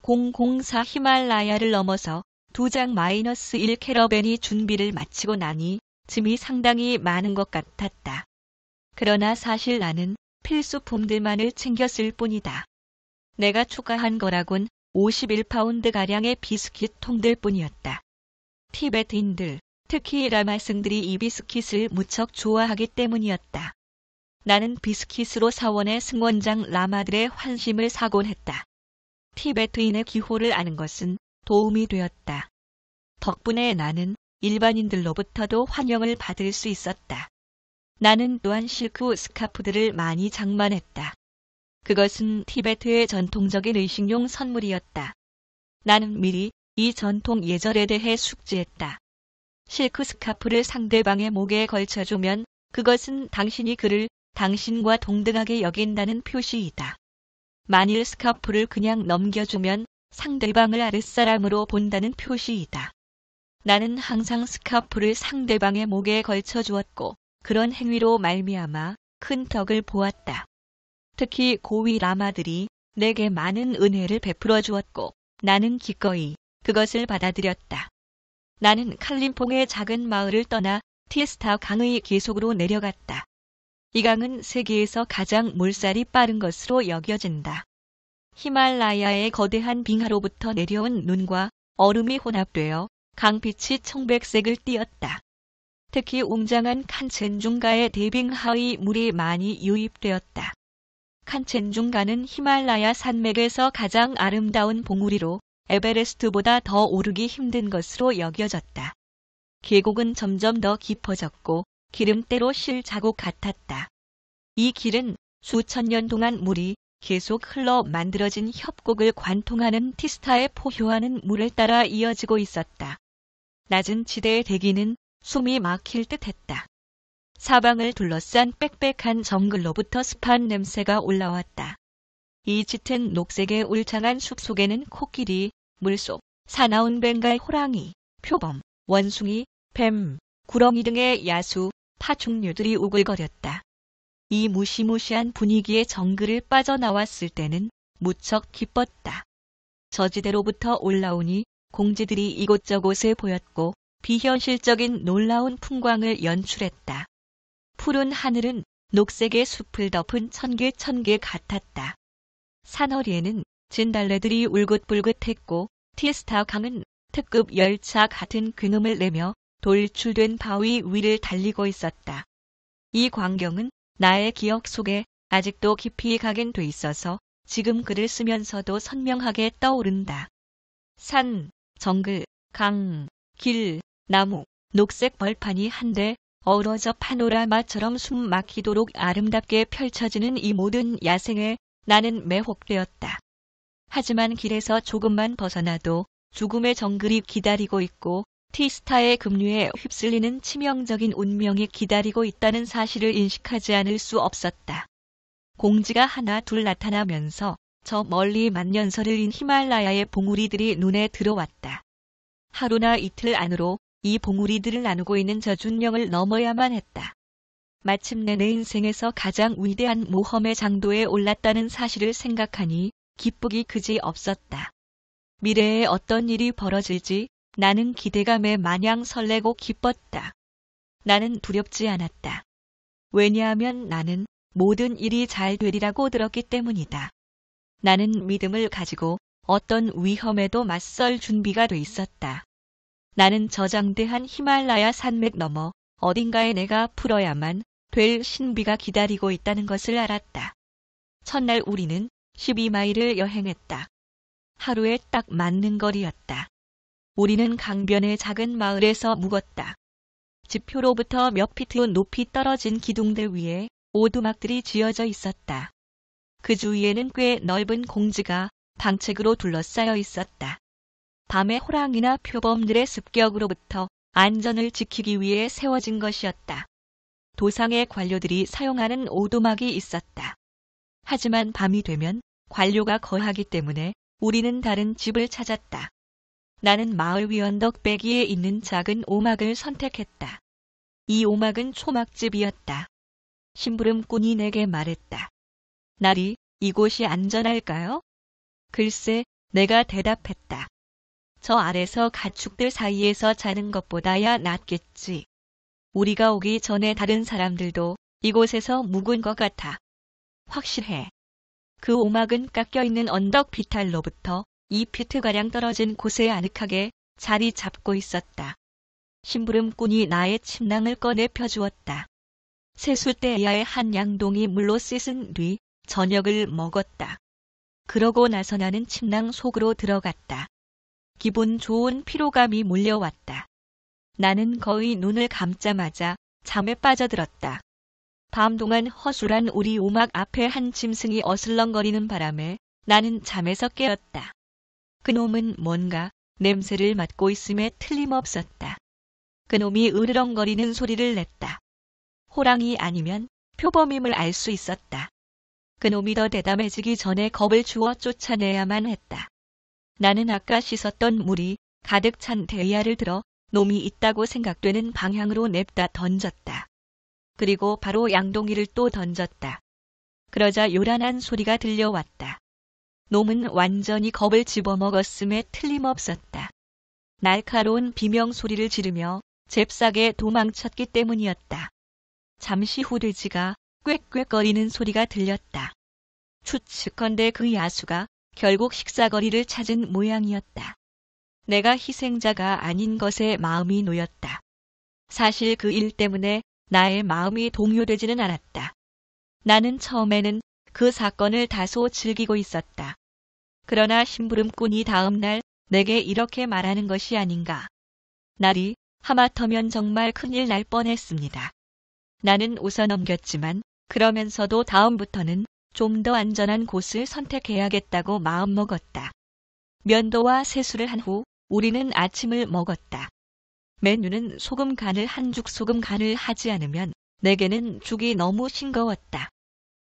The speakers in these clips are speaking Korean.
004 히말라야를 넘어서 2장-1 캐러밴이 준비를 마치고 나니 짐이 상당히 많은 것 같았다. 그러나 사실 나는 필수품들만을 챙겼을 뿐이다. 내가 추가한 거라곤 51파운드가량의 비스킷 통들 뿐이었다. 티베트인들, 특히 라마승들이 이 비스킷을 무척 좋아하기 때문이었다. 나는 비스킷으로 사원의 승원장 라마들의 환심을 사곤 했다. 티베트인의 기호를 아는 것은 도움이 되었다. 덕분에 나는 일반인들로부터도 환영을 받을 수 있었다. 나는 또한 실크 스카프들을 많이 장만했다. 그것은 티베트의 전통적인 의식용 선물이었다. 나는 미리 이 전통 예절에 대해 숙지했다. 실크 스카프를 상대방의 목에 걸쳐주면 그것은 당신이 그를 당신과 동등하게 여긴다는 표시이다. 만일 스카프를 그냥 넘겨주면 상대방을 아랫사람으로 본다는 표시이다. 나는 항상 스카프를 상대방의 목에 걸쳐주었고 그런 행위로 말미암아 큰 덕을 보았다. 특히 고위 라마들이 내게 많은 은혜를 베풀어 주었고 나는 기꺼이 그것을 받아들였다. 나는 칼림퐁의 작은 마을을 떠나 티스타 강의 계속으로 내려갔다. 이 강은 세계에서 가장 물살이 빠른 것으로 여겨진다. 히말라야의 거대한 빙하로부터 내려온 눈과 얼음이 혼합되어 강빛이 청백색을 띠었다. 특히 웅장한 칸첸중가의 대빙하의 물이 많이 유입되었다. 칸첸중가는 히말라야 산맥에서 가장 아름다운 봉우리로 에베레스트보다 더 오르기 힘든 것으로 여겨졌다. 계곡은 점점 더 깊어졌고 기름때로 실 자국 같았다. 이 길은 수천 년 동안 물이 계속 흘러 만들어진 협곡을 관통하는 티스타에 포효하는 물을 따라 이어지고 있었다. 낮은 지대의 대기는 숨이 막힐 듯했다. 사방을 둘러싼 빽빽한 정글로부터 습한 냄새가 올라왔다. 이 짙은 녹색의 울창한 숲 속에는 코끼리, 물소, 사나운 벵갈 호랑이, 표범, 원숭이, 뱀, 구렁이 등의 야수, 파충류들이 우글거렸다. 이 무시무시한 분위기의 정글을 빠져나왔을 때는 무척 기뻤다. 저지대로부터 올라오니 공지들이 이곳저곳에 보였고 비현실적인 놀라운 풍광을 연출했다. 푸른 하늘은 녹색의 숲을 덮은 천개 같았다. 산허리에는 진달래들이 울긋불긋했고 티스타 강은 특급 열차 같은 굉음을 내며 돌출된 바위 위를 달리고 있었다. 이 광경은 나의 기억 속에 아직도 깊이 각인돼 있어서 지금 글을 쓰면서도 선명하게 떠오른다. 산, 정글, 강, 길, 나무, 녹색 벌판이 한데 어우러져 파노라마처럼 숨 막히도록 아름답게 펼쳐지는 이 모든 야생에 나는 매혹되었다. 하지만 길에서 조금만 벗어나도 죽음의 정글이 기다리고 있고 티스타의 급류에 휩쓸리는 치명적인 운명이 기다리고 있다는 사실을 인식하지 않을 수 없었다. 공지가 하나 둘 나타나면서 저 멀리 만년설을 인 히말라야의 봉우리들이 눈에 들어왔다. 하루나 이틀 안으로 이 봉우리들을 나누고 있는 저준령을 넘어야만 했다. 마침내 내 인생에서 가장 위대한 모험의 장도에 올랐다는 사실을 생각하니 기쁘기 그지 없었다. 미래에 어떤 일이 벌어질지 나는 기대감에 마냥 설레고 기뻤다. 나는 두렵지 않았다. 왜냐하면 나는 모든 일이 잘 되리라고 들었기 때문이다. 나는 믿음을 가지고 어떤 위험에도 맞설 준비가 돼 있었다. 나는 저장대한 히말라야 산맥 너머 어딘가에 내가 풀어야만 될 신비가 기다리고 있다는 것을 알았다. 첫날 우리는 12마일을 여행했다. 하루에 딱 맞는 거리였다. 우리는 강변의 작은 마을에서 묵었다. 지표로부터 몇 피트 높이 떨어진 기둥들 위에 오두막들이 지어져 있었다. 그 주위에는 꽤 넓은 공지가 방책으로 둘러싸여 있었다. 밤에 호랑이나 표범들의 습격으로부터 안전을 지키기 위해 세워진 것이었다. 도상의 관료들이 사용하는 오두막이 있었다. 하지만 밤이 되면 관료가 거하기 때문에 우리는 다른 집을 찾았다. 나는 마을 위 언덕 빼기에 있는 작은 오막을 선택했다. 이 오막은 초막집이었다. 심부름꾼이 내게 말했다. 나리, 이곳이 안전할까요? 글쎄, 내가 대답했다. 저 아래서 가축들 사이에서 자는 것보다야 낫겠지. 우리가 오기 전에 다른 사람들도 이곳에서 묵은 것 같아. 확실해. 그 오막은 깎여있는 언덕 비탈로부터 2피트가량 떨어진 곳에 아늑하게 자리 잡고 있었다. 심부름꾼이 나의 침낭을 꺼내 펴주었다. 세숫대야의 한 양동이 물로 씻은 뒤 저녁을 먹었다. 그러고 나서 나는 침낭 속으로 들어갔다. 기분 좋은 피로감이 몰려왔다. 나는 거의 눈을 감자마자 잠에 빠져들었다. 밤 동안 허술한 우리 오막 앞에 한 짐승이 어슬렁거리는 바람에 나는 잠에서 깨었다. 그놈은 뭔가 냄새를 맡고 있음에 틀림없었다. 그놈이 으르렁거리는 소리를 냈다. 호랑이 아니면 표범임을 알 수 있었다. 그놈이 더 대담해지기 전에 겁을 주어 쫓아내야만 했다. 나는 아까 씻었던 물이 가득 찬 대야를 들어 놈이 있다고 생각되는 방향으로 냅다 던졌다. 그리고 바로 양동이를 또 던졌다. 그러자 요란한 소리가 들려왔다. 놈은 완전히 겁을 집어먹었음에 틀림없었다. 날카로운 비명 소리를 지르며 잽싸게 도망쳤기 때문이었다. 잠시 후 돼지가 꽥꽥거리는 소리가 들렸다. 추측컨대 그 야수가 결국 식사거리를 찾은 모양이었다. 내가 희생자가 아닌 것에 마음이 놓였다. 사실 그 일 때문에 나의 마음이 동요되지는 않았다. 나는 처음에는 그 사건을 다소 즐기고 있었다. 그러나 심부름꾼이 다음 날 내게 이렇게 말하는 것이 아닌가. 날이 하마터면 정말 큰일 날 뻔했습니다. 나는 웃어 넘겼지만 그러면서도 다음부터는 좀 더 안전한 곳을 선택해야겠다고 마음먹었다. 면도와 세수를 한 후 우리는 아침을 먹었다. 메뉴는 소금 간을 한 죽 소금 간을 하지 않으면 내게는 죽이 너무 싱거웠다.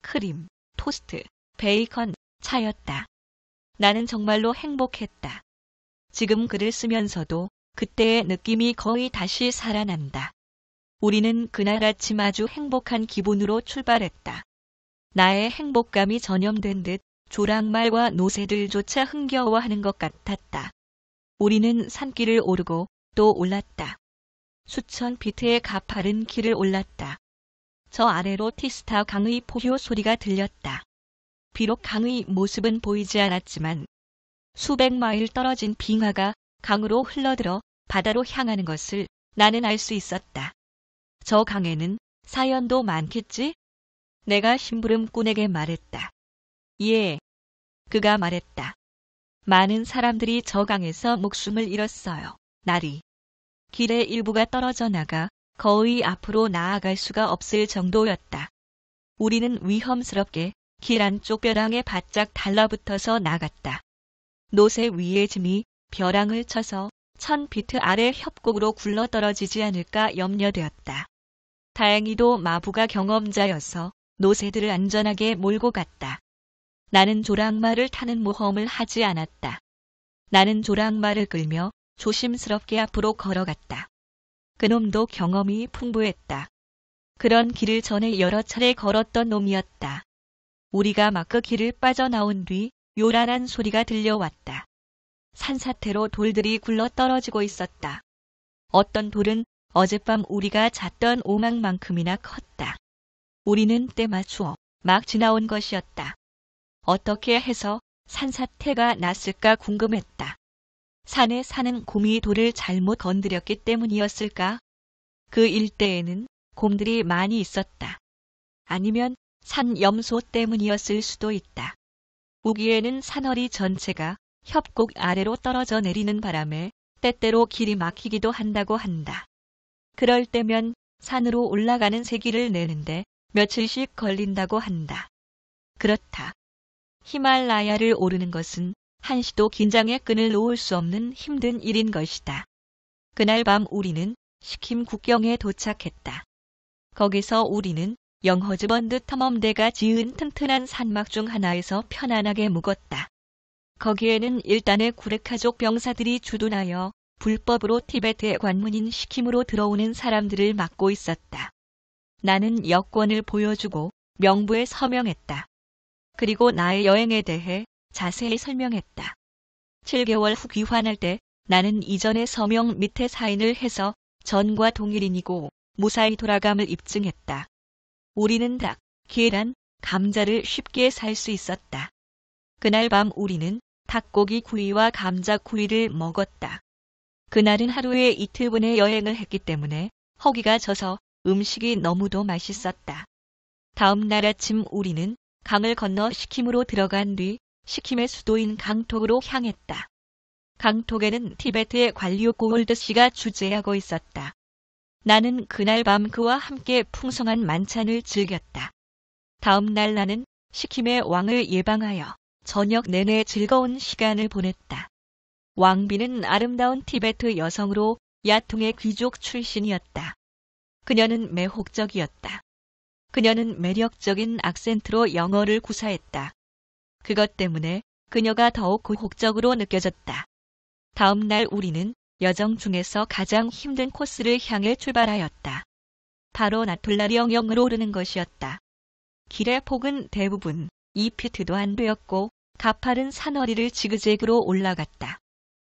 크림, 토스트, 베이컨, 차였다. 나는 정말로 행복했다. 지금 글을 쓰면서도 그때의 느낌이 거의 다시 살아난다. 우리는 그날 아침 아주 행복한 기분으로 출발했다. 나의 행복감이 전염된 듯 조랑말과 노새들조차 흥겨워하는 것 같았다. 우리는 산길을 오르고 또 올랐다. 수천 피트의 가파른 길을 올랐다. 저 아래로 티스타 강의 포효 소리가 들렸다. 비록 강의 모습은 보이지 않았지만 수백 마일 떨어진 빙하가 강으로 흘러들어 바다로 향하는 것을 나는 알 수 있었다. 저 강에는 사연도 많겠지? 내가 심부름꾼에게 말했다. 예. 그가 말했다. 많은 사람들이 저 강에서 목숨을 잃었어요. 날이. 길의 일부가 떨어져 나가 거의 앞으로 나아갈 수가 없을 정도였다. 우리는 위험스럽게 길 안쪽 벼랑에 바짝 달라붙어서 나갔다. 노새 위의 짐이 벼랑을 쳐서 1000피트 아래 협곡으로 굴러떨어지지 않을까 염려되었다. 다행히도 마부가 경험자여서 노새들을 안전하게 몰고 갔다. 나는 조랑말을 타는 모험을 하지 않았다. 나는 조랑말을 끌며 조심스럽게 앞으로 걸어갔다. 그놈도 경험이 풍부했다. 그런 길을 전에 여러 차례 걸었던 놈이었다. 우리가 막 그 길을 빠져나온 뒤 요란한 소리가 들려왔다. 산사태로 돌들이 굴러 떨어지고 있었다. 어떤 돌은 어젯밤 우리가 잤던 오막만큼이나 컸다. 우리는 때 맞추어 막 지나온 것이었다. 어떻게 해서 산사태가 났을까 궁금했다. 산에 사는 곰이 돌을 잘못 건드렸기 때문이었을까? 그 일대에는 곰들이 많이 있었다. 아니면 산 염소 때문이었을 수도 있다. 우기에는 산허리 전체가 협곡 아래로 떨어져 내리는 바람에 때때로 길이 막히기도 한다고 한다. 그럴 때면 산으로 올라가는 새길을 내는데 며칠씩 걸린다고 한다. 그렇다. 히말라야를 오르는 것은 한시도 긴장의 끈을 놓을 수 없는 힘든 일인 것이다. 그날 밤 우리는 시킴 국경에 도착했다. 거기서 우리는 영허즈번드 탐험대가 지은 튼튼한 산막 중 하나에서 편안하게 묵었다. 거기에는 일단의 구레카족 병사들이 주둔하여 불법으로 티베트의 관문인 시킴으로 들어오는 사람들을 막고 있었다. 나는 여권을 보여주고 명부에 서명했다. 그리고 나의 여행에 대해 자세히 설명했다. 7개월 후 귀환할 때 나는 이전의 서명 밑에 사인을 해서 전과 동일인이고 무사히 돌아감을 입증했다. 우리는 닭, 계란, 감자를 쉽게 살 수 있었다. 그날 밤 우리는 닭고기 구이와 감자 구이를 먹었다. 그날은 하루에 이틀분의 여행을 했기 때문에 허기가 져서 음식이 너무도 맛있었다. 다음 날 아침 우리는 강을 건너 시킴으로 들어간 뒤 시킴의 수도인 강톡으로 향했다. 강톡에는 티베트의 관료 고홀드 씨가 주재하고 있었다. 나는 그날 밤 그와 함께 풍성한 만찬을 즐겼다. 다음 날 나는 시킴의 왕을 예방하여 저녁 내내 즐거운 시간을 보냈다. 왕비는 아름다운 티베트 여성으로 야통의 귀족 출신이었다. 그녀는 매혹적이었다. 그녀는 매력적인 악센트로 영어를 구사했다. 그것 때문에 그녀가 더욱 고혹적으로 느껴졌다. 다음 날 우리는 여정 중에서 가장 힘든 코스를 향해 출발하였다. 바로 나툴라 영역으로 오르는 것이었다. 길의 폭은 대부분 2피트도 안 되었고 가파른 산허리를 지그재그로 올라갔다.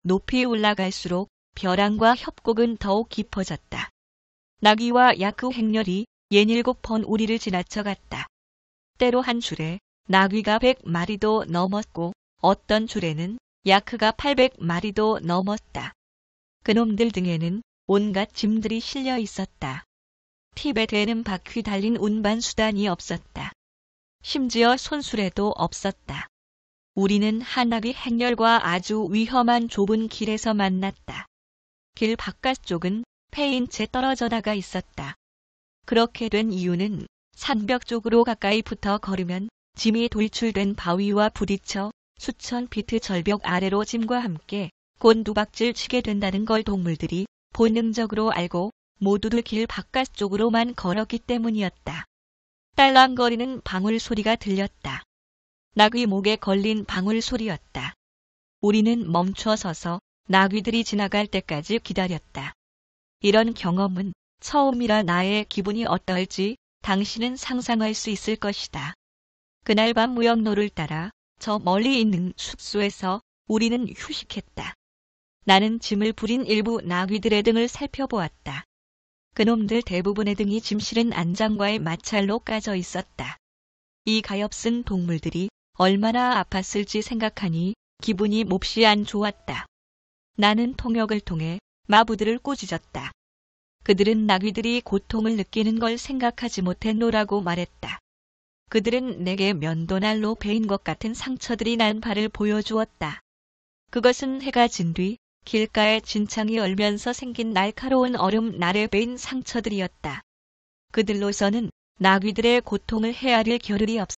높이 올라갈수록 벼랑과 협곡은 더욱 깊어졌다. 나귀와 야크 행렬이 67번 우리를 지나쳐갔다. 때로 한 줄에 나귀가 100마리도 넘었고 어떤 줄에는 야크가 800마리도 넘었다. 그놈들 등에는 온갖 짐들이 실려 있었다. 티베트에는 바퀴 달린 운반 수단이 없었다. 심지어 손수레도 없었다. 우리는 한나귀 행렬과 아주 위험한 좁은 길에서 만났다. 길 바깥쪽은 패인 채 떨어져 나가 있었다. 그렇게 된 이유는 산벽 쪽으로 가까이 붙어 걸으면 짐이 돌출된 바위와 부딪혀 수천 피트 절벽 아래로 짐과 함께 곤두박질 치게 된다는 걸 동물들이 본능적으로 알고 모두들 길 바깥쪽으로만 걸었기 때문이었다. 딸랑거리는 방울 소리가 들렸다. 나귀 목에 걸린 방울 소리였다. 우리는 멈춰 서서 나귀들이 지나갈 때까지 기다렸다. 이런 경험은 처음이라 나의 기분이 어떨지 당신은 상상할 수 있을 것이다. 그날 밤 무역로를 따라 저 멀리 있는 숙소에서 우리는 휴식했다. 나는 짐을 부린 일부 나귀들의 등을 살펴보았다. 그놈들 대부분의 등이 짐 실은 안장과의 마찰로 까져 있었다. 이 가엾은 동물들이 얼마나 아팠을지 생각하니 기분이 몹시 안 좋았다. 나는 통역을 통해 마부들을 꾸짖었다. 그들은 나귀들이 고통을 느끼는 걸 생각하지 못했노라고 말했다. 그들은 내게 면도날로 베인 것 같은 상처들이 난 발을 보여주었다. 그것은 해가 진 뒤 길가에 진창이 얼면서 생긴 날카로운 얼음 날에 베인 상처들이었다. 그들로서는 나귀들의 고통을 헤아릴 겨를이 없었다.